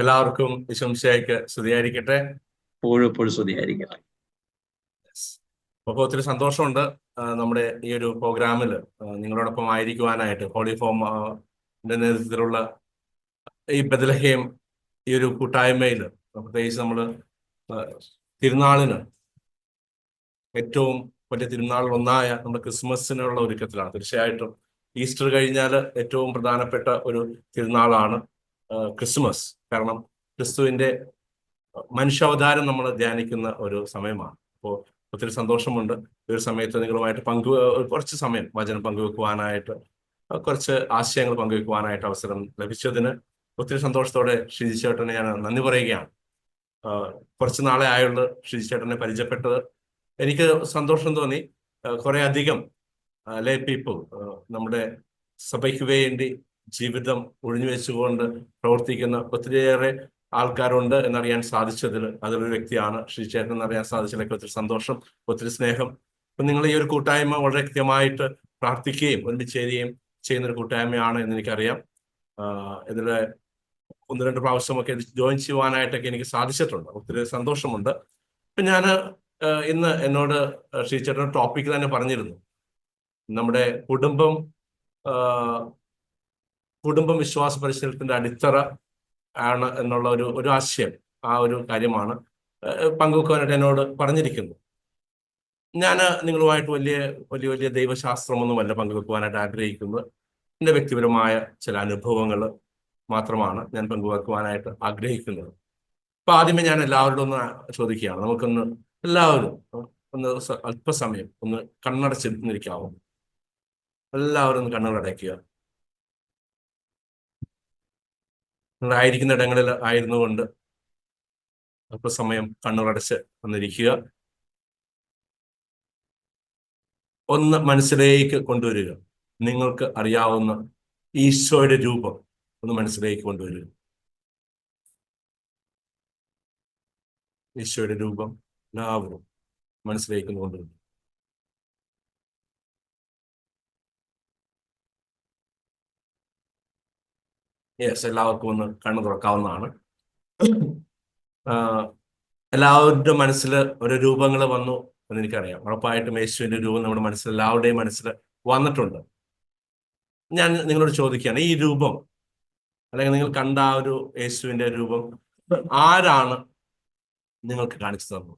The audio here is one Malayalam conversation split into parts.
എല്ലാവർക്കും വിശംസയായിക്ക് സ്തുതിയായിരിക്കട്ടെ. എപ്പോഴും സ്തുതിയായിരിക്കട്ടെ. അപ്പോൾ ഒത്തിരി സന്തോഷമുണ്ട് നമ്മുടെ ഈ ഒരു പ്രോഗ്രാമിൽ നിങ്ങളോടൊപ്പം ആയിരിക്കുവാനായിട്ട്. ഹോളി ഫോമിന്റെ നേതൃത്വത്തിലുള്ള ഈ ബെത്ലഹേം ഈ ഒരു കൂട്ടായ്മയിൽ പ്രത്യേകിച്ച് നമ്മൾ തിരുനാളിന് ഏറ്റവും വലിയ തിരുനാളിൽ ഒന്നായ നമ്മുടെ ക്രിസ്മസിനുള്ള ഒരുക്കത്തിലാണ്. തീർച്ചയായിട്ടും ഈസ്റ്റർ കഴിഞ്ഞാൽ ഏറ്റവും പ്രധാനപ്പെട്ട ഒരു തിരുനാളാണ് ക്രിസ്മസ്. കാരണം ക്രിസ്തുവിന്റെ മനുഷ്യാവതാരം നമ്മൾ ധ്യാനിക്കുന്ന ഒരു സമയമാണ്. അപ്പോൾ ഒത്തിരി സന്തോഷമുണ്ട് ഈ ഒരു സമയത്ത് നിങ്ങളുമായിട്ട് കുറച്ച് സമയം വചനം പങ്കുവെക്കുവാനായിട്ട്, കുറച്ച് ആശയങ്ങൾ പങ്കുവെക്കുവാനായിട്ട് അവസരം ലഭിച്ചതിന് ഒത്തിരി സന്തോഷത്തോടെ ഷിജി ചേട്ടനെ ഞാൻ നന്ദി പറയുകയാണ്. കുറച്ച് നാളെ ആയുള്ള ഷിജി ചേട്ടനെ പരിചയപ്പെട്ടത് എനിക്ക് സന്തോഷം തോന്നി. കുറെ അധികം ലേ പീപ്പിൾ നമ്മുടെ സഭയ്ക്ക് വേണ്ടി ജീവിതം ഒഴിഞ്ഞു വെച്ചുകൊണ്ട് പ്രവർത്തിക്കുന്ന ഒത്തിരിയേറെ ആൾക്കാരുണ്ട് എന്നറിയാൻ സാധിച്ചതിൽ അതിലൊരു വ്യക്തിയാണ് ഷിജി ചേട്ടൻ എന്നറിയാൻ സാധിച്ചതിലൊക്കെ ഒത്തിരി സന്തോഷം, ഒത്തിരി സ്നേഹം. അപ്പം നിങ്ങൾ ഈ ഒരു കൂട്ടായ്മ വളരെ കൃത്യമായിട്ട് പ്രാർത്ഥിക്കുകയും ഒരുമിച്ച് ചേരുകയും ചെയ്യുന്നൊരു കൂട്ടായ്മയാണ് എന്ന് എനിക്കറിയാം. ഇതിലെ 1-2 പ്രാവശ്യമൊക്കെ ജോയിൻ ചെയ്യുവാനായിട്ടൊക്കെ എനിക്ക് സാധിച്ചിട്ടുണ്ട്. ഒത്തിരി സന്തോഷമുണ്ട്. ഇപ്പം ഞാൻ ഇന്ന് എന്നോട് ഷിജി ചേട്ടൻ ടോപ്പിക് തന്നെ പറഞ്ഞിരുന്നു, നമ്മുടെ കുടുംബം വിശ്വാസ പരിശീലനത്തിന്റെ അടിത്തറ ആണ് എന്നുള്ള ഒരു ആശയം, ആ ഒരു കാര്യമാണ് പങ്കുവെക്കാനായിട്ട് എന്നോട് പറഞ്ഞിരിക്കുന്നു. ഞാൻ നിങ്ങളുമായിട്ട് വലിയ വലിയ വലിയ ദൈവശാസ്ത്രമൊന്നുമല്ല പങ്കുവെക്കുവാനായിട്ട് ആഗ്രഹിക്കുന്നത്. എൻ്റെ വ്യക്തിപരമായ ചില അനുഭവങ്ങൾ മാത്രമാണ് ഞാൻ പങ്കുവെക്കുവാനായിട്ട് ആഗ്രഹിക്കുന്നത്. അപ്പൊ ആദ്യമേ ഞാൻ എല്ലാവരോടും ഒന്ന് ചോദിക്കുകയാണ്, നമുക്കൊന്ന് എല്ലാവരും ഒന്ന് അല്പസമയം ഒന്ന് കണ്ണടച്ചിരിക്കാവോ? എല്ലാവരും ഒന്ന് കണ്ണുകളടയ്ക്കുക. നിങ്ങളായിരിക്കുന്ന ഇടങ്ങളിൽ ആയിരുന്നു കൊണ്ട് അല്പസമയം കണ്ണുകളടച്ച് വന്നിരിക്കുക. ഒന്ന് മനസ്സിലേക്ക് കൊണ്ടുവരിക. നിങ്ങൾക്ക് അറിയാവുന്ന ഈശോയുടെ രൂപം ഒന്ന് മനസ്സിലേക്ക് കൊണ്ടുവരിക. ഈശോയുടെ രൂപം എല്ലാവരും മനസ്സിലേക്ക് കൊണ്ടുവരിക. യെസ്, എല്ലാവർക്കും ഒന്ന് കണ്ണു തുറക്കാവുന്നതാണ്. എല്ലാവരുടെ മനസ്സിൽ ഓരോ രൂപങ്ങൾ വന്നു എന്ന് എനിക്കറിയാം. ഉറപ്പായിട്ടും യേശുവിന്റെ രൂപം നമ്മുടെ മനസ്സിൽ എല്ലാവരുടെയും മനസ്സിൽ വന്നിട്ടുണ്ട്. ഞാൻ നിങ്ങളോട് ചോദിക്കുകയാണ്, ഈ രൂപം അല്ലെങ്കിൽ നിങ്ങൾ കണ്ട ആ ഒരു യേശുവിന്റെ രൂപം ആരാണ് നിങ്ങൾക്ക് കാണിച്ചു തന്നത്?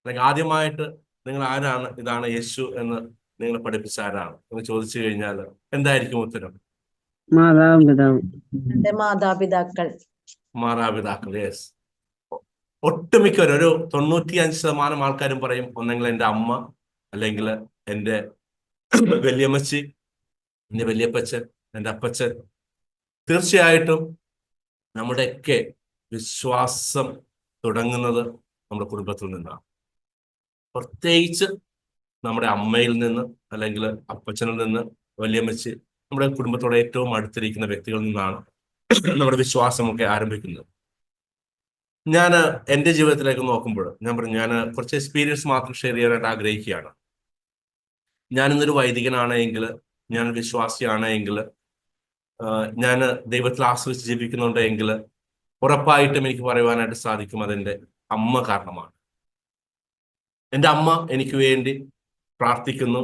അല്ലെങ്കിൽ ആദ്യമായിട്ട് നിങ്ങൾ ആരാണ് ഇതാണ് യേശു എന്ന് നിങ്ങൾ പഠിപ്പിച്ച ആരാണ് എന്ന് ചോദിച്ചു കഴിഞ്ഞാൽ എന്തായിരിക്കും ഉത്തരം? മാതാപിതാക്കൾ. യെസ്, ഒട്ടുമിക്കവരും ഒരു 95% ആൾക്കാരും പറയും ഒന്നെങ്കിൽ എൻ്റെ അമ്മ, അല്ലെങ്കിൽ എൻ്റെ വല്യമ്മച്ചി, എൻ്റെ വല്യപ്പച്ചൻ, എൻ്റെ അപ്പച്ചൻ. തീർച്ചയായിട്ടും നമ്മുടെയൊക്കെ വിശ്വാസം തുടങ്ങുന്നത് നമ്മുടെ കുടുംബത്തിൽ നിന്നാണ്. പ്രത്യേകിച്ച് നമ്മുടെ അമ്മയിൽ നിന്ന് അല്ലെങ്കിൽ അപ്പച്ചനിൽ നിന്ന്, വല്യമ്മച്ചി, നമ്മുടെ കുടുംബത്തോടെ ഏറ്റവും അടുത്തിരിക്കുന്ന വ്യക്തികളിൽ നിന്നാണ് നമ്മുടെ വിശ്വാസമൊക്കെ ആരംഭിക്കുന്നത്. ഞാൻ എൻ്റെ ജീവിതത്തിലേക്ക് നോക്കുമ്പോൾ ഞാൻ കുറച്ച് എക്സ്പീരിയൻസ് മാത്രം ഷെയർ ചെയ്യാനായിട്ട് ആഗ്രഹിക്കുകയാണ്. ഞാനിന്നൊരു വൈദികനാണെങ്കിൽ, ഞാൻ വിശ്വാസിയാണെങ്കിൽ, ഞാൻ ദൈവത്തിൽ ആശ്രയിച്ച് ജീവിക്കുന്നുണ്ട് എങ്കിൽ ഉറപ്പായിട്ടും എനിക്ക് പറയുവാനായിട്ട് സാധിക്കും അതെൻ്റെ അമ്മ കാരണമാണ്. എൻ്റെ അമ്മ എനിക്ക് വേണ്ടി പ്രാർത്ഥിക്കുന്നു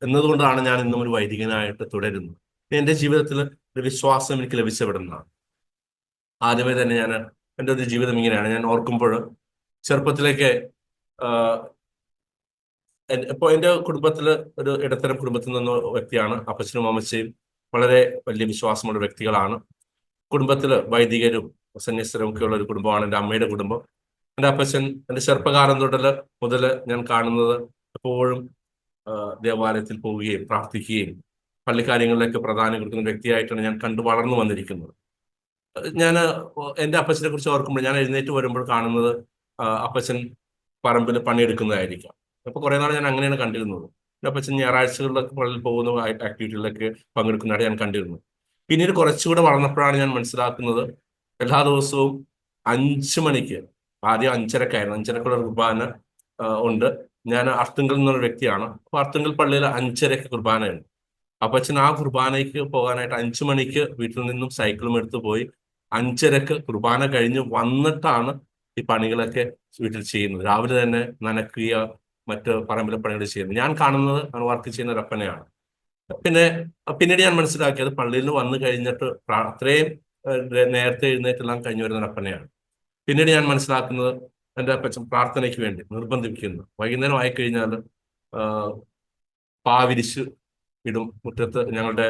എന്നതുകൊണ്ടാണ് ഞാൻ ഇന്നും ഒരു വൈദികനായിട്ട് തുടരുന്നത്. എൻ്റെ ജീവിതത്തിൽ ഒരു വിശ്വാസം എനിക്ക് ലഭിച്ചവിടുന്നതാണ്. ആദ്യമേ തന്നെ എൻ്റെ ഒരു ജീവിതം ഇങ്ങനെയാണ്. ഞാൻ ഓർക്കുമ്പോൾ ചെറുപ്പത്തിലേക്ക് ഇപ്പോൾ എൻ്റെ കുടുംബത്തിൽ ഒരു ഇടത്തരം കുടുംബത്തിൽ നിന്ന വ്യക്തിയാണ്. അപ്പച്ചനും അമ്മച്ചയും വളരെ വലിയ വിശ്വാസമുള്ള വ്യക്തികളാണ്. കുടുംബത്തിൽ വൈദികരും സന്യസ്തരും ഒക്കെ ഉള്ള ഒരു കുടുംബമാണ് എൻ്റെ അമ്മയുടെ കുടുംബം. എൻ്റെ അപ്പച്ചൻ എൻ്റെ ചെറുപ്പകാലം മുതൽ ഞാൻ കാണുന്നത് എപ്പോഴും ദേവാലയത്തിൽ പോവുകയും പ്രാർത്ഥിക്കുകയും പള്ളിക്കാര്യങ്ങളിലൊക്കെ പ്രാധാന്യം കൊടുക്കുന്ന വ്യക്തിയായിട്ടാണ് ഞാൻ കണ്ടു വളർന്നു വന്നിരിക്കുന്നത്. ഞാൻ എൻ്റെ അപ്പച്ചനെ കുറിച്ച് ഓർക്കുമ്പോൾ ഞാൻ എഴുന്നേറ്റ് വരുമ്പോൾ കാണുന്നത് അപ്പച്ചൻ പറമ്പിൽ പണിയെടുക്കുന്നതായിരിക്കാം. അപ്പോൾ കുറേ നാൾ ഞാൻ അങ്ങനെയാണ് കണ്ടിരുന്നത്. എൻ്റെ അപ്പച്ചൻ ഞായറാഴ്ചകളിലൊക്കെ പള്ളിയിൽ പോകുന്ന ആക്ടിവിറ്റികളിലൊക്കെ പങ്കെടുക്കുന്നതായിട്ട് ഞാൻ കണ്ടിരുന്നു. പിന്നീട് കുറച്ചുകൂടെ വളർന്നപ്പോഴാണ് ഞാൻ മനസ്സിലാക്കുന്നത് എല്ലാ ദിവസവും 5 മണിക്ക്, ആദ്യം 5:30 5:30 കുർബാന ഉണ്ട്. ഞാൻ അർത്തുങ്കൽ എന്നുള്ള വ്യക്തിയാണ്. അപ്പോൾ അർത്തുങ്കൽ പള്ളിയിൽ 5:30 കുർബാനയുണ്ട്. അപ്പച്ചൻ ആ കുർബാനയ്ക്ക് പോകാനായിട്ട് 5 മണിക്ക് വീട്ടിൽ നിന്നും സൈക്കിളും എടുത്ത് പോയി 5:30 കുർബാന കഴിഞ്ഞ് വന്നിട്ടാണ് ഈ പണികളൊക്കെ വീട്ടിൽ ചെയ്യുന്നത്. രാവിലെ തന്നെ നനയ്ക്കുക, മറ്റ് പറമ്പിലെ പണികൾ ചെയ്യുന്നത്. ഞാൻ കാണുന്നത് വർക്ക് ചെയ്യുന്ന ഒരു അപ്പനെയാണ്. പിന്നെ പിന്നീട് ഞാൻ മനസ്സിലാക്കിയത് പള്ളിയിൽ നിന്ന് വന്നു കഴിഞ്ഞിട്ട് അത്രയും നേരത്തെ എഴുന്നേറ്റെല്ലാം കഴിഞ്ഞു വരുന്ന ഒരു അപ്പനെയാണ്. പിന്നീട് ഞാൻ മനസ്സിലാക്കുന്നത് എൻ്റെ അപ്പച്ചൻ പ്രാർത്ഥനയ്ക്ക് വേണ്ടി നിർബന്ധിപ്പിക്കുന്നു. വൈകുന്നേരം ആയിക്കഴിഞ്ഞാൽ പാ വിരിച്ച് ഇടും മുറ്റത്ത്. ഞങ്ങളുടെ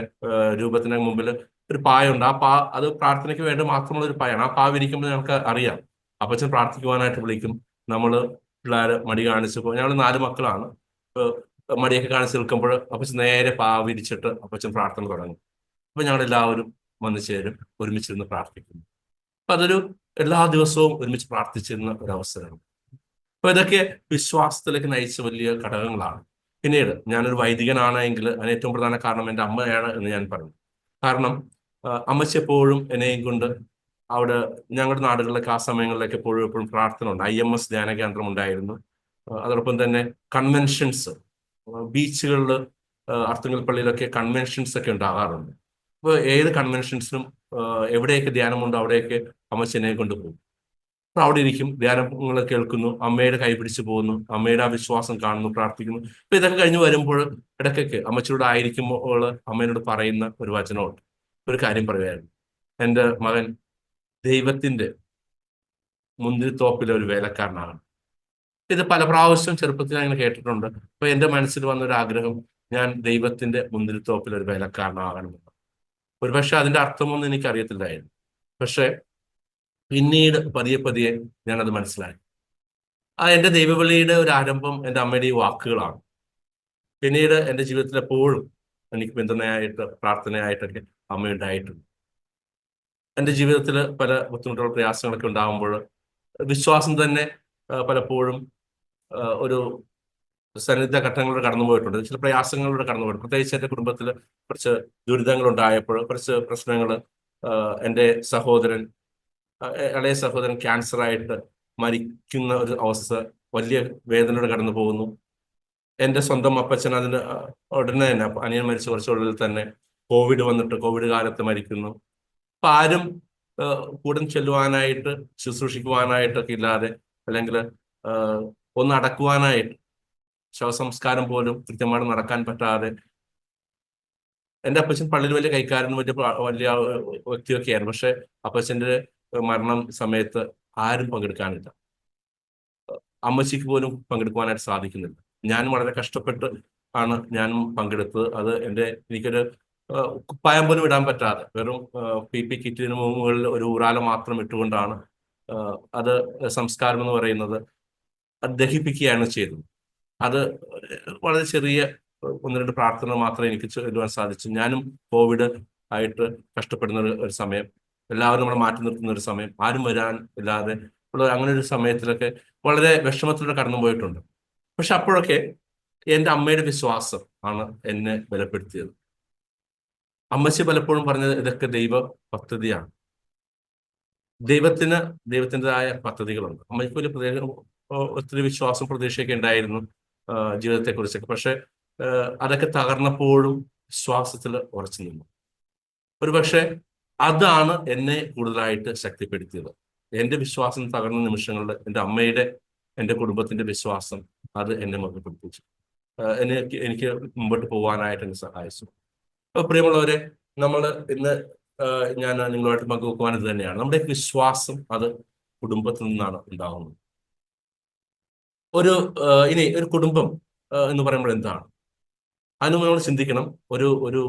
രൂപത്തിന് മുമ്പിൽ ഒരു പായുണ്ട്. അത് പ്രാർത്ഥനയ്ക്ക് വേണ്ടി മാത്രമുള്ള ഒരു പായാണ്. ആ പാ വിരിക്കുമ്പോൾ ഞങ്ങൾക്ക് അറിയാം അപ്പച്ചൻ പ്രാർത്ഥിക്കുവാനായിട്ട് വിളിക്കും. നമ്മൾ പിള്ളേർ മടി കാണിച്ച് ഞങ്ങൾ 4 മക്കളാണ്. മടിയൊക്കെ കാണിച്ച് നിൽക്കുമ്പോൾ അപ്പച്ചൻ നേരെ പാ വിരിച്ചിട്ട് അപ്പച്ചൻ പ്രാർത്ഥന തുടങ്ങും. അപ്പൊ ഞങ്ങളെല്ലാവരും വന്നു ചേരും, ഒരുമിച്ചിരുന്ന് പ്രാർത്ഥിക്കുന്നു. അപ്പൊ അതൊരു എല്ലാ ദിവസവും ഒരുമിച്ച് പ്രാർത്ഥിച്ചിരുന്ന ഒരു അവസരമാണ്. അപ്പൊ ഇതൊക്കെ വിശ്വാസത്തിലേക്ക് നയിച്ച വലിയ ഘടകങ്ങളാണ്. പിന്നീട് ഞാനൊരു വൈദികനാണെങ്കിൽ അതിന് ഏറ്റവും പ്രധാന കാരണം എൻ്റെ അമ്മയാണ് എന്ന് ഞാൻ പറഞ്ഞു. കാരണം അമ്മച്ചി എപ്പോഴും എന്നെയും കൊണ്ട് അവിടെ ഞങ്ങളുടെ നാടുകളിലൊക്കെ ആ സമയങ്ങളിലൊക്കെ എപ്പോഴും പ്രാർത്ഥന ഉണ്ട്. IMS ധ്യാന കേന്ദ്രം ഉണ്ടായിരുന്നു. അതോടൊപ്പം തന്നെ കൺവെൻഷൻസ്, ബീച്ചുകളിൽ, അർത്തുങ്കൽ പള്ളിയിലൊക്കെ കൺവെൻഷൻസ് ഒക്കെ ഉണ്ടാകാറുണ്ട്. അപ്പോൾ ഏത് കൺവെൻഷൻസിനും എവിടെയൊക്കെ ധ്യാനമുണ്ടോ അവിടെയൊക്കെ അമ്മച്ചി എന്നെ കൊണ്ടുപോകും. അപ്പൊ അവിടെ ഇരിക്കും, ധ്യാനങ്ങൾ കേൾക്കുന്നു, അമ്മയുടെ കൈ പിടിച്ചു പോകുന്നു, അമ്മയുടെ ആ വിശ്വാസം കാണുന്നു, പ്രാർത്ഥിക്കുന്നു. അപ്പൊ ഇതൊക്കെ കഴിഞ്ഞ് വരുമ്പോൾ ഇടയ്ക്കൊക്കെ അമ്മച്ചിയോട് ആയിരിക്കുമ്പോൾ അമ്മേനോട് പറയുന്ന ഒരു വചനമുണ്ട്. ഒരു കാര്യം പറയുമായിരുന്നു, എൻ്റെ മകൻ ദൈവത്തിന്റെ മുന്തിരിത്തോപ്പിലെ ഒരു വേലക്കാരനാണ്. ഇത് പല പ്രാവശ്യം ചെറുപ്പത്തിൽ അങ്ങനെ കേട്ടിട്ടുണ്ട്. അപ്പൊ എൻ്റെ മനസ്സിൽ വന്നൊരു ആഗ്രഹം, ഞാൻ ദൈവത്തിന്റെ മുന്തിരിത്തോപ്പിലെ ഒരു വേലക്കാരനാകണമെന്ന്. ഒരുപക്ഷെ അതിന്റെ അർത്ഥമൊന്നും എനിക്ക് അറിയത്തില്ലായിരുന്നു. പക്ഷെ പിന്നീട് പതിയെ ഞാനത് മനസ്സിലാക്കി. എൻ്റെ ദൈവവിളിയുടെ ഒരു ആരംഭം എൻ്റെ അമ്മയുടെ ഈ വാക്കുകളാണ്. പിന്നീട് എൻ്റെ ജീവിതത്തിൽ എപ്പോഴും എനിക്ക് പിന്തുണയായിട്ട്, പ്രാർത്ഥനയായിട്ടൊക്കെ അമ്മയുണ്ടായിട്ടുണ്ട്. എൻ്റെ ജീവിതത്തിൽ പല ബുദ്ധിമുട്ടുകൾ, പ്രയാസങ്ങളൊക്കെ ഉണ്ടാകുമ്പോൾ വിശ്വാസം തന്നെ പലപ്പോഴും ഒരു സന്നിഗ്ധ ഘട്ടങ്ങളിലൂടെ കടന്നു പോയിട്ടുണ്ട്, ചില പ്രയാസങ്ങളിലൂടെ കടന്നു പോയിട്ടുണ്ട്. പ്രത്യേകിച്ച് എൻ്റെ കുടുംബത്തിൽ കുറച്ച് ദുരിതങ്ങൾ ഉണ്ടായപ്പോൾ, കുറച്ച് പ്രശ്നങ്ങൾ, എൻ്റെ ഇളയ സഹോദരൻ ക്യാൻസറായിട്ട് മരിക്കുന്ന ഒരു അവസ്ഥ, വലിയ വേദനയോടെ കടന്നു പോകുന്നു. എൻ്റെ സ്വന്തം അപ്പച്ചൻ അതിന് ഉടനെ തന്നെ, അനിയൻ മരിച്ച കുറച്ചുള്ളിൽ തന്നെ കോവിഡ് വന്നിട്ട് കോവിഡ് കാലത്ത് മരിക്കുന്നു. അപ്പൊ ആരും കൂടെ ചെല്ലുവാനായിട്ട്, ശുശ്രൂഷിക്കുവാനായിട്ടൊക്കെ ഇല്ലാതെ, അല്ലെങ്കിൽ ഒന്ന് അടക്കുവാനായിട്ട് ശവസംസ്കാരം പോലും കൃത്യമായിട്ട് നടക്കാൻ പറ്റാതെ. എൻ്റെ അപ്പച്ചൻ പള്ളിയിൽ വലിയ കൈക്കാരനും വലിയ വ്യക്തിയൊക്കെയായിരുന്നു. പക്ഷെ അപ്പച്ചൻ്റെ മരണം സമയത്ത് ആരും പങ്കെടുക്കാനില്ല. അമ്മച്ചിക്ക് പോലും പങ്കെടുക്കുവാനായിട്ട് സാധിക്കുന്നില്ല. ഞാൻ വളരെ കഷ്ടപ്പെട്ട് ആണ് ഞാൻ പങ്കെടുത്തത്. അത് എനിക്കൊരു കുപ്പായം പോലും ഇടാൻ പറ്റാതെ, വെറും PP കിറ്റിന് മുകളിൽ ഒരു ഊരാല മാത്രം ഇട്ടുകൊണ്ടാണ് അത് സംസ്കാരം എന്ന് പറയുന്നത്. അത് ദഹിപ്പിക്കുകയാണ് ചെയ്തത്. അത് വളരെ ചെറിയ 1-2 പ്രാർത്ഥന മാത്രമേ എനിക്ക് ചൊല്ലുവാൻ സാധിച്ചു. ഞാനും കോവിഡ് ആയിട്ട് കഷ്ടപ്പെടുന്ന ഒരു സമയം, എല്ലാവരും നമ്മളെ മാറ്റി നിർത്തുന്ന ഒരു സമയം, ആരും വരാൻ ഇല്ലാതെ ഉള്ള അങ്ങനെ ഒരു സമയത്തിലൊക്കെ വളരെ വിഷമത്തിലൂടെ കടന്നു പോയിട്ടുണ്ട്. പക്ഷെ അപ്പോഴൊക്കെ എൻ്റെ അമ്മയുടെ വിശ്വാസം ആണ് എന്നെ ബലപ്പെടുത്തിയത്. അമ്മച്ചി പലപ്പോഴും പറഞ്ഞത് ഇതൊക്കെ ദൈവ പദ്ധതിയാണ്. ദൈവത്തിൻ്റെതായ പദ്ധതികളുണ്ട്. അമ്മയ്ക്ക് ഒരു ഒത്തിരി വിശ്വാസം, പ്രതീക്ഷയൊക്കെ ഉണ്ടായിരുന്നു ജീവിതത്തെക്കുറിച്ചൊക്കെ. പക്ഷെ അതൊക്കെ തകർന്നപ്പോഴും വിശ്വാസത്തിൽ ഉറച്ചു നിന്നു. ഒരുപക്ഷെ അതാണ് എന്നെ കൂടുതലായിട്ട് ശക്തിപ്പെടുത്തിയത്. എൻ്റെ വിശ്വാസം തകർന്ന നിമിഷങ്ങളിൽ എൻ്റെ അമ്മയുടെ, എൻ്റെ കുടുംബത്തിന്റെ വിശ്വാസം, അത് എന്നെ മഹത്വപ്പെടുത്തിച്ചു. എനിക്ക് മുമ്പോട്ട് പോകാനായിട്ട് എന്നെ സഹായിച്ചു. പ്രിയമുള്ളവരെ, നമ്മൾ ഇന്ന് ഞാൻ നിങ്ങളുമായിട്ട് പങ്കുവെക്കുവാനത് തന്നെയാണ്, നമ്മുടെ വിശ്വാസം അത് കുടുംബത്തിൽ നിന്നാണ് ഉണ്ടാകുന്നത്. ഇനി ഒരു കുടുംബം എന്ന് പറയുമ്പോൾ എന്താണ്? അതിന് നമ്മൾ ചിന്തിക്കണം, ഒരു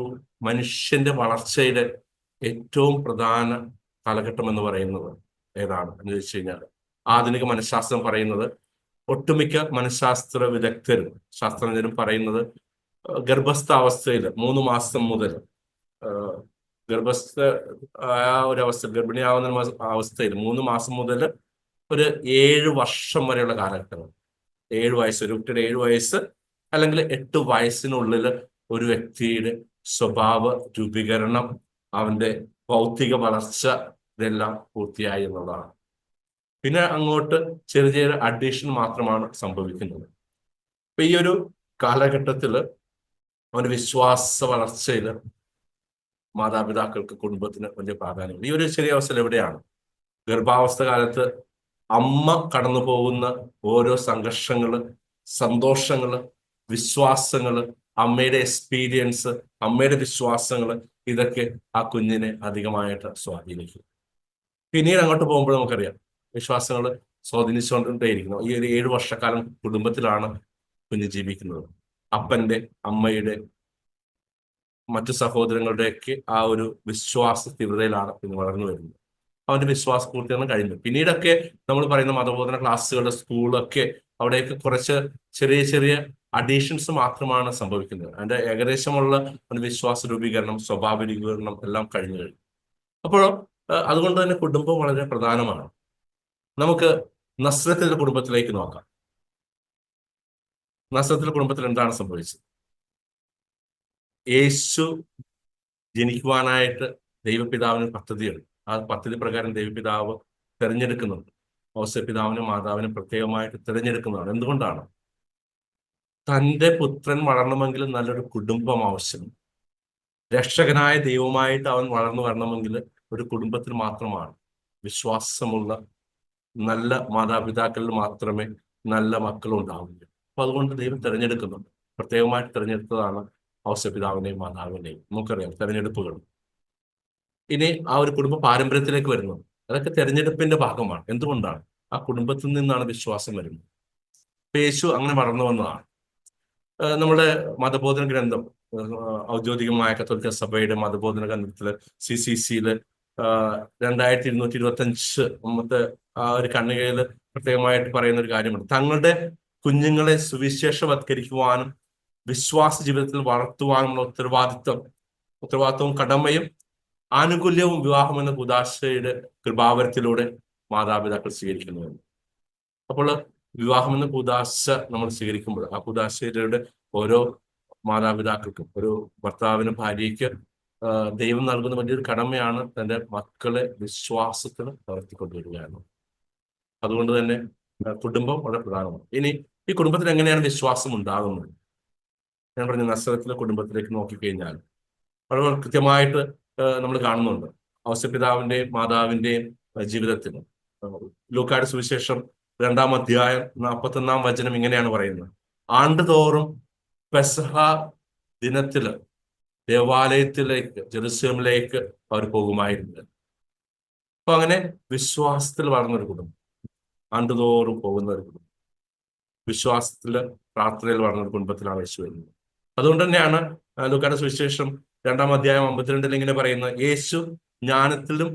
മനുഷ്യന്റെ വളർച്ചയുടെ ഏറ്റവും പ്രധാന കാലഘട്ടം എന്ന് പറയുന്നത് ഏതാണ് എന്ന് ചോദിച്ചു കഴിഞ്ഞാൽ, ആധുനിക മനഃശാസ്ത്രം പറയുന്നത്, ഒട്ടുമിക്ക മനഃശാസ്ത്ര വിദഗ്ധരും ശാസ്ത്രജ്ഞരും പറയുന്നത്, ഗർഭസ്ഥാവസ്ഥയിൽ 3 മാസം മുതൽ, ഗർഭിണിയാവുന്ന അവസ്ഥയിൽ 3 മാസം മുതൽ ഒരു 7 വർഷം വരെയുള്ള കാലഘട്ടങ്ങൾ. 7 വയസ്സ്, ഒരു കുട്ടിയുടെ 7 വയസ്സ് അല്ലെങ്കിൽ 8 വയസ്സിനുള്ളിൽ ഒരു വ്യക്തിയുടെ സ്വഭാവ രൂപീകരണം, അവന്റെ ഭൗതിക വളർച്ച, ഇതെല്ലാം പൂർത്തിയായി എന്നുള്ളതാണ്. പിന്നെ അങ്ങോട്ട് ചെറിയ ചെറിയ അഡീഷൻ മാത്രമാണ് സംഭവിക്കുന്നത്. അപ്പൊ ഈ ഒരു കാലഘട്ടത്തിൽ അവന്റെ വിശ്വാസ വളർച്ചയിൽ മാതാപിതാക്കൾക്ക്, കുടുംബത്തിന് വലിയ പ്രാധാന്യം. ഈ ഒരു ചെറിയ അവസ്ഥയിൽ എവിടെയാണ് ഗർഭാവസ്ഥ കാലത്ത് അമ്മ കടന്നു പോകുന്ന ഓരോ സംഘർഷങ്ങള്, സന്തോഷങ്ങള്, വിശ്വാസങ്ങള്, അമ്മയുടെ എക്സ്പീരിയൻസ്, അമ്മയുടെ വിശ്വാസങ്ങള്, ഇതൊക്കെ ആ കുഞ്ഞിനെ അധികമായിട്ട് സ്വാധീനിക്കും. പിന്നീട് അങ്ങോട്ട് പോകുമ്പോൾ നമുക്കറിയാം വിശ്വാസങ്ങൾ സ്വാധീനിച്ചുകൊണ്ടേയിരിക്കുന്നു. ഈ ഒരു 7 വർഷക്കാലം കുടുംബത്തിലാണ് കുഞ്ഞ് ജീവിക്കുന്നത്. അപ്പന്റെ, അമ്മയുടെ, മറ്റു സഹോദരങ്ങളുടെയൊക്കെ ആ ഒരു വിശ്വാസ തീവ്രതയിലാണ് കുഞ്ഞ് വളർന്നു വരുന്നത്. അവന്റെ വിശ്വാസ പൂർത്തീകരണം കഴിഞ്ഞു. പിന്നീടൊക്കെ നമ്മൾ പറയുന്ന മതബോധന ക്ലാസ്സുകൾ, സ്കൂളൊക്കെ, അവിടെയൊക്കെ കുറച്ച് ചെറിയ ചെറിയ അഡീഷൻസ് മാത്രമാണ് സംഭവിക്കുന്നത്. അതിന്റെ ഏകദേശമുള്ള ഒരു വിശ്വാസ രൂപീകരണം, സ്വഭാവ രൂപീകരണം എല്ലാം കഴിഞ്ഞു കഴിഞ്ഞു. അപ്പോൾ അതുകൊണ്ട് തന്നെ കുടുംബം വളരെ പ്രധാനമാണ്. നമുക്ക് നസ്രത്തിന്റെ കുടുംബത്തിലേക്ക് നോക്കാം. നസ്രത്തിന്റെ കുടുംബത്തിൽ എന്താണ് സംഭവിച്ചത്? യേശു ജനിക്കുവാനായിട്ട് ദൈവപിതാവിന് പദ്ധതിയുണ്ട്. ആ പദ്ധതി പ്രകാരം ദൈവപിതാവ് തിരഞ്ഞെടുക്കുന്നുണ്ട്. ഔസേപ്പിതാവിനും മാതാവിനും പ്രത്യേകമായിട്ട് തിരഞ്ഞെടുക്കുന്നതാണ്. എന്തുകൊണ്ടാണ്? തൻ്റെ പുത്രൻ വളരണമെങ്കിൽ നല്ലൊരു കുടുംബം ആവശ്യം. രക്ഷകനായ ദൈവമായിട്ട് അവൻ വളർന്നു വരണമെങ്കിൽ ഒരു കുടുംബത്തിൽ മാത്രമാണ് വിശ്വാസമുള്ള നല്ല മാതാപിതാക്കളിൽ മാത്രമേ നല്ല മക്കളുണ്ടാവുകയുള്ളൂ. അപ്പൊ അതുകൊണ്ട് ദൈവം തിരഞ്ഞെടുക്കുന്നുണ്ട്. പ്രത്യേകമായിട്ട് തിരഞ്ഞെടുത്തതാണ് ഔസേപ്പിതാവിനെയും മാതാവിനെയും. നമുക്കറിയാം തിരഞ്ഞെടുപ്പുകൾ. ഇനി ആ ഒരു കുടുംബ പാരമ്പര്യത്തിലേക്ക് വരുന്നത്, അതൊക്കെ തിരഞ്ഞെടുപ്പിന്റെ ഭാഗമാണ്. എന്തുകൊണ്ടാണ്? ആ കുടുംബത്തിൽ നിന്നാണ് വിശ്വാസം വരുന്നത്. യേശു അങ്ങനെ വളർന്നു വന്നതാണ്. നമ്മുടെ മതബോധന ഗ്രന്ഥം, ഔദ്യോഗികമായ കത്തോലിക്ക സഭയുടെ മതബോധന ഗ്രന്ഥത്തില് CCCയില് 2225 ആ ഒരു ഖണ്ഡികയില് പ്രത്യേകമായിട്ട് പറയുന്ന ഒരു കാര്യമുണ്ട്. തങ്ങളുടെ കുഞ്ഞുങ്ങളെ സുവിശേഷവത്കരിക്കുവാനും വിശ്വാസ ജീവിതത്തിൽ വളർത്തുവാനുമുള്ള ഉത്തരവാദിത്വവും കടമയും ആനുകൂല്യവും വിവാഹം എന്ന കൂദാശയുടെ കൃപാവരത്തിലൂടെ മാതാപിതാക്കൾ സ്വീകരിക്കുന്നുവെന്ന്. അപ്പോൾ വിവാഹം എന്ന കൂദാശ നമ്മൾ സ്വീകരിക്കുമ്പോൾ ആ കൂദാശയുടെ ഓരോ മാതാപിതാക്കൾക്കും, ഒരു ഭർത്താവിന്, ഭാര്യയ്ക്ക് ദൈവം നൽകുന്ന വലിയൊരു കടമയാണ് തൻ്റെ മക്കളെ വിശ്വാസത്തിന് വളർത്തിക്കൊണ്ടുവരിക എന്നത്. അതുകൊണ്ട് തന്നെ കുടുംബം വളരെ പ്രധാനമാണ്. ഇനി ഈ കുടുംബത്തിൽ എങ്ങനെയാണ് വിശ്വാസം ഉണ്ടാകുന്നത്? ഞാൻ പറഞ്ഞ നസ്രത്തിലെ കുടുംബത്തിലേക്ക് നോക്കിക്കഴിഞ്ഞാൽ വളരെ കൃത്യമായിട്ട് നമ്മൾ കാണുന്നുണ്ട്. ഔസേപ്പിതാവിന്റെയും മാതാവിന്റെയും ജീവിതത്തിൽ ലൂക്കായുടെ സുവിശേഷം 2-ാം അധ്യായം 41-ാം വചനം ഇങ്ങനെയാണ് പറയുന്നത്: ആണ്ടുതോറും പെസഹ ദിനത്തില് ദേവാലയത്തിലേക്ക്, ജെറുസലേമിലേക്ക് അവർ പോകുമായിരുന്നു. അപ്പൊ അങ്ങനെ വിശ്വാസത്തിൽ വളർന്നൊരു കുടുംബം, ആണ്ടുതോറും പോകുന്ന ഒരു കുടുംബം, വിശ്വാസത്തില് പ്രാർത്ഥനയിൽ വളർന്നൊരു കുടുംബത്തിലാണ് യേശു വരുന്നത്. അതുകൊണ്ട് തന്നെയാണ് ലൂക്കായുടെ സുവിശേഷം 2-ാം അധ്യായം 52 ഇങ്ങനെ പറയുന്നത്: യേശു ജ്ഞാനത്തിലും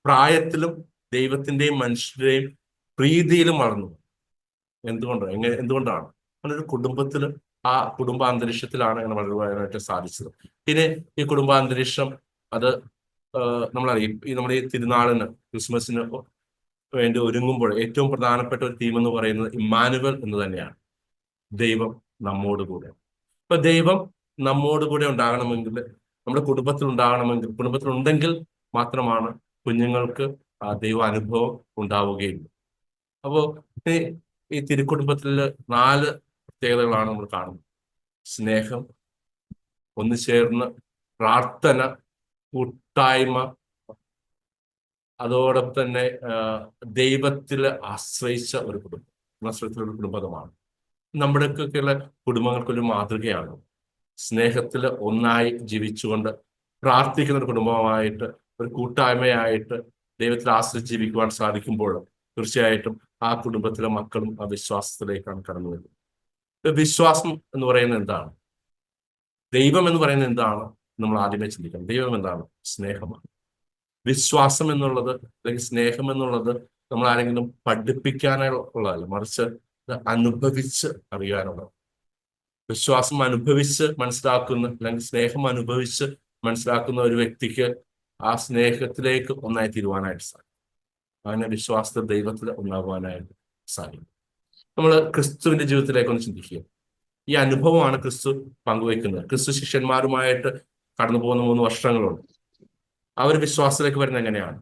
പ്രായത്തിലും ദൈവത്തിന്റെയും മനുഷ്യരുടെയും പ്രീതിയിലും വളർന്നു. എന്തുകൊണ്ടാണ്? അങ്ങനൊരു കുടുംബത്തില്, ആ കുടുംബാന്തരീക്ഷത്തിലാണ് അങ്ങനെ വളരുവാനായിട്ട് സാധിച്ചത്. പിന്നെ ഈ കുടുംബാന്തരീക്ഷം അത് നമ്മളറിയും. നമ്മുടെ ഈ തിരുനാളിന്, ക്രിസ്മസിന് വേണ്ടി ഒരുങ്ങുമ്പോൾ ഏറ്റവും പ്രധാനപ്പെട്ട ഒരു തീം എന്ന് പറയുന്നത് ഇമ്മാനുവൽ എന്ന് തന്നെയാണ്. ദൈവം നമ്മോട് കൂടെ. അപ്പൊ ദൈവം നമ്മോട് കൂടെ ഉണ്ടാകണമെങ്കിൽ, നമ്മുടെ കുടുംബത്തിൽ ഉണ്ടാകണമെങ്കിൽ, കുടുംബത്തിലുണ്ടെങ്കിൽ മാത്രമാണ് കുഞ്ഞുങ്ങൾക്ക് ആ ദൈവ അനുഭവം ഉണ്ടാവുകയുള്ളൂ. അപ്പോൾ ഈ തിരുക്കുടുംബത്തില് 4 പ്രത്യേകതകളാണ് നമ്മൾ കാണുന്നത്: സ്നേഹം, ഒന്നുചേർന്ന് പ്രാർത്ഥന, കൂട്ടായ്മ, അതോടൊപ്പം തന്നെ ദൈവത്തിൽ ആശ്രയിച്ച ഒരു കുടുംബം. നസ്രത്തിലുള്ള കുടുംബമാണ്. നമ്മുടെയൊക്കെയുള്ള കുടുംബങ്ങൾക്കൊരു മാതൃകയാണ്. സ്നേഹത്തിൽ ഒന്നായി ജീവിച്ചുകൊണ്ട് പ്രാർത്ഥിക്കുന്ന ഒരു കുടുംബമായിട്ട്, ഒരു കൂട്ടായ്മയായിട്ട് ദൈവത്തിൽ ആശ്രയിച്ച് ജീവിക്കുവാൻ സാധിക്കുമ്പോൾ തീർച്ചയായിട്ടും ആ കുടുംബത്തിലെ മക്കളും ആ വിശ്വാസത്തിലേക്കാണ് കടന്നു വരുന്നത്. വിശ്വാസം എന്ന് പറയുന്നത് എന്താണ്? ദൈവം എന്ന് പറയുന്നത് എന്താണ്? നമ്മൾ ആദ്യമേ ചിന്തിക്കണം. ദൈവം എന്താണ്? സ്നേഹമാണ്. വിശ്വാസം എന്നുള്ളത്, അല്ലെങ്കിൽ സ്നേഹം എന്നുള്ളത് നമ്മൾ ആരെങ്കിലും പഠിപ്പിക്കാനുള്ളതല്ല, മറിച്ച് അനുഭവിച്ച് അറിയാനുള്ളത്. വിശ്വാസം അനുഭവിച്ച് മനസ്സിലാക്കുന്ന, അല്ലെങ്കിൽ സ്നേഹം അനുഭവിച്ച് മനസ്സിലാക്കുന്ന ഒരു വ്യക്തിക്ക് ആ സ്നേഹത്തിലേക്ക് ഒന്നായി തീരുവാനായിട്ട് സാധിക്കും. അങ്ങനെ വിശ്വാസത്തിൽ ദൈവത്തിൽ ഒന്നാകുവാനായിട്ട് സാധിക്കും. നമ്മൾ ക്രിസ്തുവിന്റെ ജീവിതത്തിലേക്ക് ഒന്ന് ചിന്തിക്കുക. ഈ അനുഭവമാണ് ക്രിസ്തു പങ്കുവയ്ക്കുന്നത്. ക്രിസ്തു ശിഷ്യന്മാരുമായിട്ട് കടന്നു പോകുന്ന 3 വർഷങ്ങളുണ്ട്. അവർ വിശ്വാസത്തിലേക്ക് വരുന്നത് എങ്ങനെയാണ്?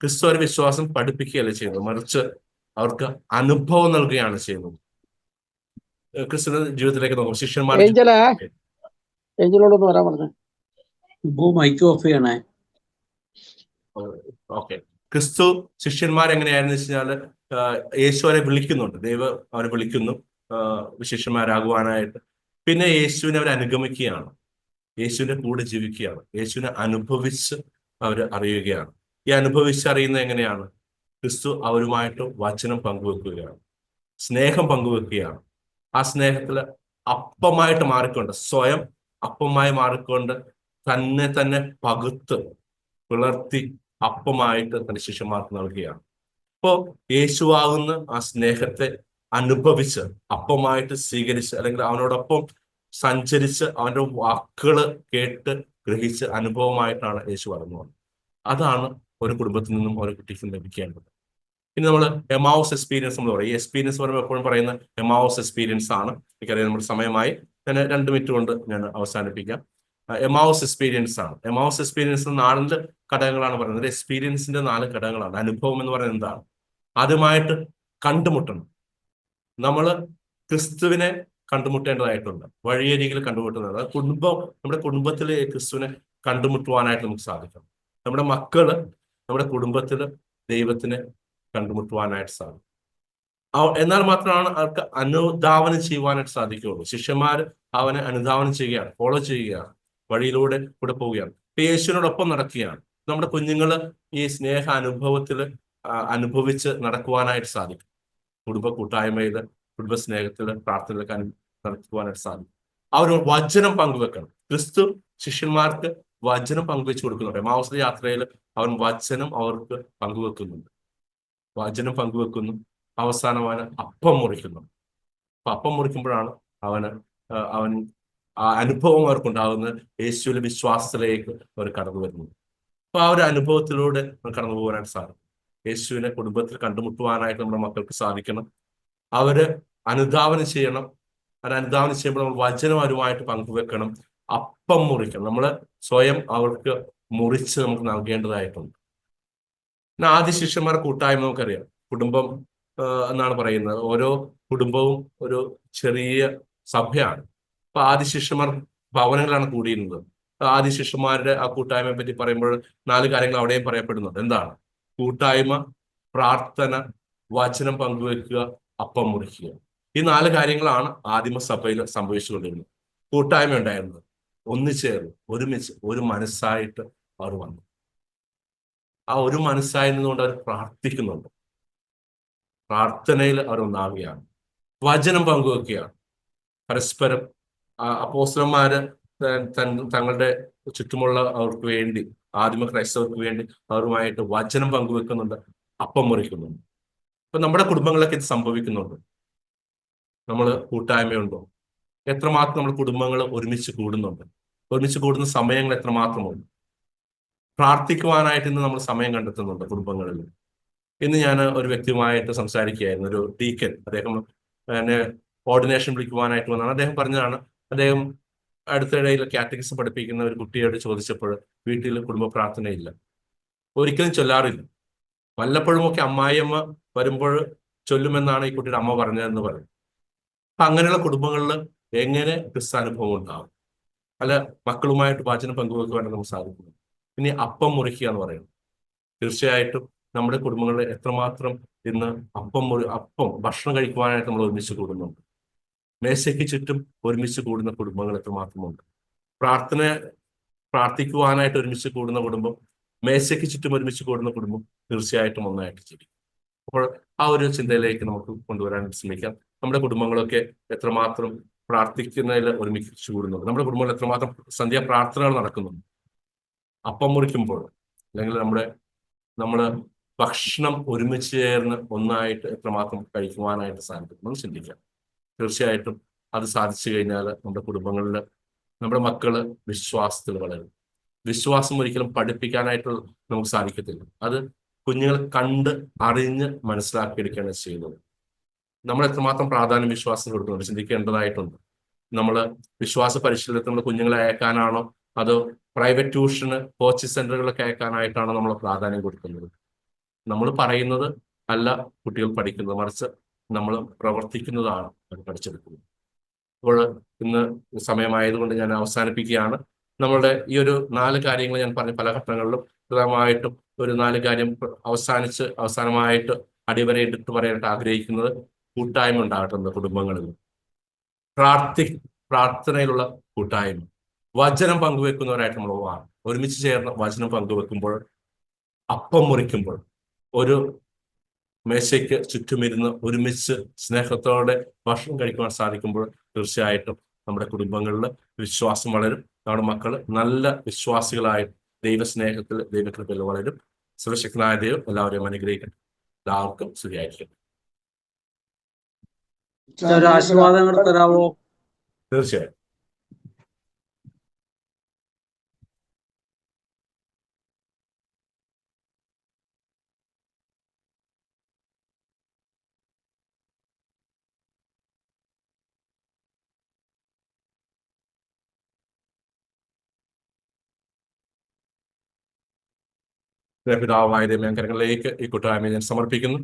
ക്രിസ്തു ഒരു വിശ്വാസം പഠിപ്പിക്കുകയല്ല ചെയ്യുന്നത്, മറിച്ച് അവർക്ക് അനുഭവം നൽകുകയാണ് ചെയ്യുന്നത്. ക്രിസ്തുവിന്റെ ജീവിതത്തിലേക്ക് നോക്കും. ശിഷ്യന്മാരോടൊന്ന് വരാൻ പറഞ്ഞു. മൈക്ക് ഓഫ് ചെയ്യണേ. ഓക്കെ. ക്രിസ്തു ശിഷ്യന്മാരെങ്ങനെയായിരുന്നു വെച്ചാല് യേശു അവരെ വിളിക്കുന്നുണ്ട്, ദൈവം അവരെ വിളിക്കുന്നു ശിഷ്യന്മാരാകുവാനായിട്ട്. പിന്നെ യേശുവിനെ അവർ അനുഗമിക്കുകയാണ്, യേശുവിന്റെ കൂടെ ജീവിക്കുകയാണ്, യേശുവിനെ അനുഭവിച്ച് അവർ അറിയുകയാണ്. ഈ അനുഭവിച്ചറിയുന്നത് എങ്ങനെയാണ്? ക്രിസ്തു അവരുമായിട്ട് വചനം പങ്കുവെക്കുകയാണ്, സ്നേഹം പങ്കുവെക്കുകയാണ്. ആ സ്നേഹത്തില് അപ്പമായിട്ട് മാറിക്കൊണ്ട്, സ്വയം അപ്പമായി മാറിക്കൊണ്ട് തന്നെ തന്നെ പകുത്ത് പിളർത്തി അപ്പമായിട്ട് തന്റെ ശിഷ്യന്മാർക്ക് നൽകുകയാണ്. അപ്പോ യേശുവാകുന്ന ആ സ്നേഹത്തെ അനുഭവിച്ച് അപ്പമായിട്ട് സ്വീകരിച്ച്, അല്ലെങ്കിൽ അവനോടൊപ്പം സഞ്ചരിച്ച് അവന്റെ വാക്കുകള് കേട്ട് ഗ്രഹിച്ച് അനുഭവമായിട്ടാണ് യേശു വളർന്നു വന്നത്. അതാണ് ഒരു കുടുംബത്തിൽ നിന്നും ഒരു കുട്ടിക്ക് ലഭിക്കേണ്ടത്. ഇനി നമ്മൾ എമാവുസ് എക്സ്പീരിയൻസ് നമ്മൾ പറയും. ഈ എക്സ്പീരിയൻസ് പറയുമ്പോൾ എപ്പോഴും പറയുന്ന എമാവുസ് എക്സ്പീരിയൻസ് ആണ്. എനിക്കറിയാം നമ്മുടെ സമയമായി, ഞാൻ 2 മിനിറ്റ് കൊണ്ട് ഞാൻ അവസാനിപ്പിക്കാം. എമാവുസ് എക്സ്പീരിയൻസ് ആണ്. എമാവുസ് എക്സ്പീരിയൻസ് 4 ഘടകങ്ങളാണ് പറയുന്നത്. എക്സ്പീരിയൻസിന്റെ 4 ഘടകങ്ങളാണ്. അനുഭവം എന്ന് പറയുന്നത് എന്താണ്? ആദ്യമായിട്ട് കണ്ടുമുട്ടണം. നമ്മൾ ക്രിസ്തുവിനെ കണ്ടുമുട്ടേണ്ടതായിട്ടുണ്ട്, വഴിയരികിൽ കണ്ടുമുട്ടുന്നത്. നമ്മുടെ കുടുംബത്തിലെ ക്രിസ്തുവിനെ കണ്ടുമുട്ടുവാനായിട്ട് നമുക്ക് സാധിക്കണം. നമ്മുടെ മക്കള് നമ്മുടെ കുടുംബത്തിൽ ദൈവത്തിനെ കണ്ടുമുട്ടുവാനായിട്ട് സാധിക്കും. എന്നാൽ മാത്രമാണ് അവർക്ക് അനുധാവനം ചെയ്യുവാനായിട്ട് സാധിക്കുകയുള്ളൂ. ശിഷ്യന്മാർ അവനെ അനുധാവനം ചെയ്യുകയാണ്, ഫോളോ ചെയ്യുകയാണ്, വഴിയിലൂടെ കൂടെ പോവുകയാണ്, യേശുവിനോടൊപ്പം നടക്കുകയാണ്. നമ്മുടെ കുഞ്ഞുങ്ങള് ഈ സ്നേഹ അനുഭവത്തില് അനുഭവിച്ച് നടക്കുവാനായിട്ട് സാധിക്കും. കുടുംബ കൂട്ടായ്മയില്, കുടുംബ സ്നേഹത്തില്, പ്രാർത്ഥനയിലൊക്കെ നടത്തുവാനായിട്ട് സാധിക്കും. അവർ വചനം പങ്കുവെക്കണം. ക്രിസ്തു ശിഷ്യന്മാർക്ക് വചനം പങ്കുവെച്ചു കൊടുക്കുന്നുണ്ട്. എമ്മാവുസ് യാത്രയിൽ അവൻ വചനം അവർക്ക് പങ്കുവെക്കുന്നുണ്ട്. വചനം പങ്കുവെക്കുന്നു. അവസാനം അവന് അപ്പം മുറിക്കുന്നു. അപ്പൊ അപ്പം മുറിക്കുമ്പോഴാണ് അവൻ ആ അനുഭവം അവർക്കുണ്ടാകുന്നത്. യേശുവിലെ വിശ്വാസത്തിലേക്ക് അവർ കടന്നു വരുന്നത്. അപ്പൊ ആ ഒരു അനുഭവത്തിലൂടെ കടന്നു പോകാനായിട്ട് സാധിക്കും. യേശുവിനെ കുടുംബത്തിൽ കണ്ടുമുട്ടുവാനായിട്ട് നമ്മുടെ മക്കൾക്ക് സാധിക്കണം. അവര് അനുധാവനം ചെയ്യണം. അത് അനുധാവനം ചെയ്യുമ്പോൾ നമ്മൾ വചനം അവരുമായിട്ട് പങ്കുവെക്കണം. അപ്പം മുറിക്കണം. നമ്മൾ സ്വയം അവർക്ക് മുറിച്ച് നമുക്ക് നൽകേണ്ടതായിട്ടുണ്ട്. ആദ്യ ശിഷ്യന്മാർ കൂട്ടായ്മ നമുക്കറിയാം. കുടുംബം എന്നാണ് പറയുന്നത്. ഓരോ കുടുംബവും ഒരു ചെറിയ സഭയാണ്. അപ്പൊ ആദ്യ ശിഷ്യന്മാർ ഭവനങ്ങളാണ് കൂടിയിരുന്നത്. ആദ്യ ശിഷ്യന്മാരുടെ ആ കൂട്ടായ്മയെ പറ്റി പറയുമ്പോൾ 4 കാര്യങ്ങൾ അവിടെയും പറയപ്പെടുന്നുണ്ട്. എന്താണ്? കൂട്ടായ്മ, പ്രാർത്ഥന, വചനം പങ്കുവെക്കുക, അപ്പം മുറിക്കുക. ഈ 4 കാര്യങ്ങളാണ് ആദിമസഭയിൽ സംഭവിച്ചുകൊണ്ടിരുന്നത്. കൂട്ടായ്മ ഉണ്ടായിരുന്നത്. ഒന്നിച്ചേർന്ന് ഒരുമിച്ച് ഒരു മനസ്സായിട്ട് അവർ വന്നു. ആ ഒരു മനസ്സായിരുന്നുകൊണ്ട് അവർ പ്രാർത്ഥിക്കുന്നുണ്ട്. പ്രാർത്ഥനയിൽ അവർ ഒന്നാവുകയാണ്. വചനം പങ്കുവെക്കുകയാണ്. പരസ്പരം അപ്പോസ്തലന്മാര് തങ്ങളുടെ ചുറ്റുമുള്ള അവർക്ക് വേണ്ടി, ആദിമ ക്രൈസ്തവർക്ക് വേണ്ടി അവരുമായിട്ട് വചനം പങ്കുവെക്കുന്നുണ്ട്, അപ്പം മുറിക്കുന്നുണ്ട്. അപ്പൊ നമ്മുടെ കുടുംബങ്ങളിലൊക്കെ ഇത് സംഭവിക്കുന്നുണ്ട്. നമ്മൾ കൂട്ടായ്മയുണ്ടോ? എത്രമാത്രം നമ്മുടെ കുടുംബങ്ങൾ ഒരുമിച്ച് കൂടുന്നുണ്ട്? ഒരുമിച്ച് കൂടുന്ന സമയങ്ങൾ എത്രമാത്രമുണ്ട്? പ്രാർത്ഥിക്കുവാനായിട്ട് ഇന്ന് നമ്മൾ സമയം കണ്ടെത്തുന്നുണ്ട് കുടുംബങ്ങളിൽ. ഇന്ന് ഞാൻ ഒരു വ്യക്തിയുമായിട്ട് സംസാരിക്കുകയായിരുന്നു, ഒരു ഡീക്കൻ. അദ്ദേഹം എന്നെ ഓർഡിനേഷൻ വിളിക്കുവാനായിട്ട് വന്നതാണ്. അദ്ദേഹം പറഞ്ഞതാണ്, അദ്ദേഹം അടുത്തിടയിൽ കാറ്റഗിസം പഠിപ്പിക്കുന്ന ഒരു കുട്ടിയോട് ചോദിച്ചപ്പോൾ വീട്ടിൽ കുടുംബ പ്രാർത്ഥനയില്ല, ഒരിക്കലും ചൊല്ലാറില്ല. വല്ലപ്പോഴുമൊക്കെ അമ്മായിയമ്മ വരുമ്പോൾ ചൊല്ലുമെന്നാണ് ഈ കുട്ടിയുടെ അമ്മ പറഞ്ഞതെന്ന് പറയും. അപ്പൊ അങ്ങനെയുള്ള കുടുംബങ്ങളിൽ എങ്ങനെ ക്രിസ്താനുഭവം ഉണ്ടാകും? അല്ല, മക്കളുമായിട്ട് വചനം പങ്കുവെക്കുവാനായിട്ട് നമുക്ക് സാധിക്കുന്നു. ഇനി അപ്പം മുറിക്കുക എന്ന് പറയുന്നത്, തീർച്ചയായിട്ടും നമ്മുടെ കുടുംബങ്ങളിൽ എത്രമാത്രം ഇന്ന് അപ്പം ഭക്ഷണം കഴിക്കുവാനായിട്ട് നമ്മൾ ഒരുമിച്ച് കൂടുന്നുണ്ട്. മേശയ്ക്ക് ചുറ്റും ഒരുമിച്ച് കൂടുന്ന കുടുംബങ്ങൾ എത്രമാത്രമുണ്ട്? പ്രാർത്ഥിക്കുവാനായിട്ട് ഒരുമിച്ച് കൂടുന്ന കുടുംബം, മേശയ്ക്ക് ചുറ്റും ഒരുമിച്ച് കൂടുന്ന കുടുംബം തീർച്ചയായിട്ടും ഒന്നായിട്ട് ചെയ്യും. അപ്പോൾ ആ ഒരു ചിന്തയിലേക്ക് നമുക്ക് കൊണ്ടുവരാൻ ശ്രമിക്കാം. നമ്മുടെ കുടുംബങ്ങളൊക്കെ എത്രമാത്രം പ്രാർത്ഥിക്കുന്നതിൽ ഒരുമിച്ച് കൂടുന്നുണ്ട്? നമ്മുടെ കുടുംബങ്ങളിൽ എത്രമാത്രം സന്ധ്യാ പ്രാർത്ഥനകൾ നടക്കുന്നുണ്ട്? അപ്പം മുറിക്കുമ്പോൾ, അല്ലെങ്കിൽ നമ്മൾ ഭക്ഷണം ഒരുമിച്ച് ചേർന്ന് ഒന്നായിട്ട് എത്രമാത്രം കഴിക്കുവാനായിട്ട് സാധിക്കും ചിന്തിക്കാം. തീർച്ചയായിട്ടും അത് സാധിച്ചു കഴിഞ്ഞാൽ നമ്മുടെ കുടുംബങ്ങളിൽ നമ്മുടെ മക്കള് വിശ്വാസത്തിൽ വളരും. വിശ്വാസം ഒരിക്കലും പഠിപ്പിക്കാനായിട്ട് നമുക്ക് സാധിക്കത്തില്ല. അത് കുഞ്ഞുങ്ങൾ കണ്ട് അറിഞ്ഞ് മനസ്സിലാക്കിയെടുക്കുകയാണ് ചെയ്യുന്നത്. നമ്മൾ എത്രമാത്രം പ്രാധാന്യം വിശ്വാസത്തിന് കൊടുക്കുന്നുണ്ട് ചിന്തിക്കേണ്ടതായിട്ടുണ്ട്. നമ്മൾ വിശ്വാസ പരിശീലനത്തിൽ നമ്മൾ കുഞ്ഞുങ്ങളെ അയക്കാനാണോ, അതോ പ്രൈവറ്റ് ട്യൂഷന്, കോച്ചിങ് സെന്ററുകളൊക്കെ അയക്കാനായിട്ടാണോ നമ്മൾ പ്രാധാന്യം കൊടുക്കുന്നത്? നമ്മൾ പറയുന്നത് അല്ല കുട്ടികൾ പഠിക്കുന്നത്, മറിച്ച് നമ്മൾ പ്രവർത്തിക്കുന്നതാണ് അവർ പഠിച്ചെടുക്കുന്നത്. അപ്പോൾ ഇന്ന് സമയമായതുകൊണ്ട് ഞാൻ അവസാനിപ്പിക്കുകയാണ്. നമ്മളുടെ ഈ ഒരു 4 കാര്യങ്ങൾ ഞാൻ പറഞ്ഞ പല ഘട്ടങ്ങളിലും പ്രധാനമായിട്ടും ഒരു 4 കാര്യം അവസാനമായിട്ട് അടിവരയിട്ട് പറയാനായിട്ട് ആഗ്രഹിക്കുന്നത് കൂട്ടായ്മ ഉണ്ടാകട്ടെ നമ്മുടെ കുടുംബങ്ങളിൽ. പ്രാർത്ഥി പ്രാർത്ഥനയിലുള്ള കൂട്ടായ്മ, വചനം പങ്കുവെക്കുന്നവരായിട്ട് നമ്മൾ ഒരുമിച്ച് ചേർന്ന് വചനം പങ്കുവെക്കുമ്പോൾ, അപ്പം മുറിക്കുമ്പോൾ, ഒരു മേശയ്ക്ക് ചുറ്റുമിരുന്ന് ഒരുമിച്ച് സ്നേഹത്തോടെ ഭക്ഷണം കഴിക്കുവാൻ സാധിക്കുമ്പോൾ തീർച്ചയായിട്ടും നമ്മുടെ കുടുംബങ്ങളിൽ വിശ്വാസം വളരും. നമ്മുടെ മക്കൾ നല്ല വിശ്വാസികളായി ദൈവസ്നേഹത്തിൽ ദൈവകൃപയിൽ വളരും. സർവശക്തനായ ദൈവം എല്ലാവരെയും അനുഗ്രഹിക്കട്ടെ. എല്ലാവർക്കും ശരിയായിരിക്കും. ഒരു ആശീർവാദങ്ങൾ തരാമോ? തീർച്ചയായും. പിതാവായ ദൈവം കരങ്ങളിലേക്ക് ഈ കൂട്ടായ്മയെ ഞാൻ സമർപ്പിക്കുന്നു.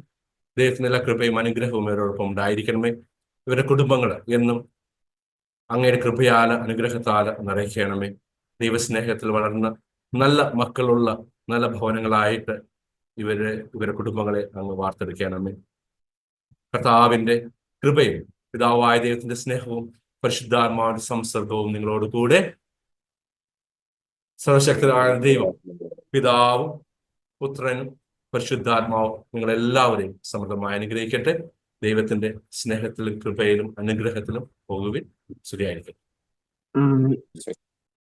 ദൈവത്തിന് എല്ലാ കൃപയും അനുഗ്രഹവും ഇവരോടൊപ്പം ഉണ്ടായിരിക്കണമേ. ഇവരുടെ കുടുംബങ്ങൾ എന്നും അങ്ങയുടെ കൃപയാൽ അനുഗ്രഹത്താൽ നിറയ്ക്കണമേ. ദൈവസ്നേഹത്തിൽ വളർന്ന നല്ല മക്കളുള്ള നല്ല ഭവനങ്ങളായിട്ട് ഇവരുടെ കുടുംബങ്ങളെ അങ്ങ് വാർത്തെടുക്കണമേ. കർത്താവിന്റെ കൃപയും പിതാവായ ദൈവത്തിന്റെ സ്നേഹവും പരിശുദ്ധാത്മാവിന്റെ സംസർഗവും നിങ്ങളോട് കൂടെ. സർവശക്തനായ ദൈവം പിതാവും പുത്രനും പരിശുദ്ധാത്മാവും നിങ്ങളെല്ലാവരെയും സമൃദ്ധമായി അനുഗ്രഹിക്കട്ടെ. ദൈവത്തിന്റെ സ്നേഹത്തിലും കൃപയിലും അനുഗ്രഹത്തിലും പോകുവിൻ. ശരിയായിരിക്കും.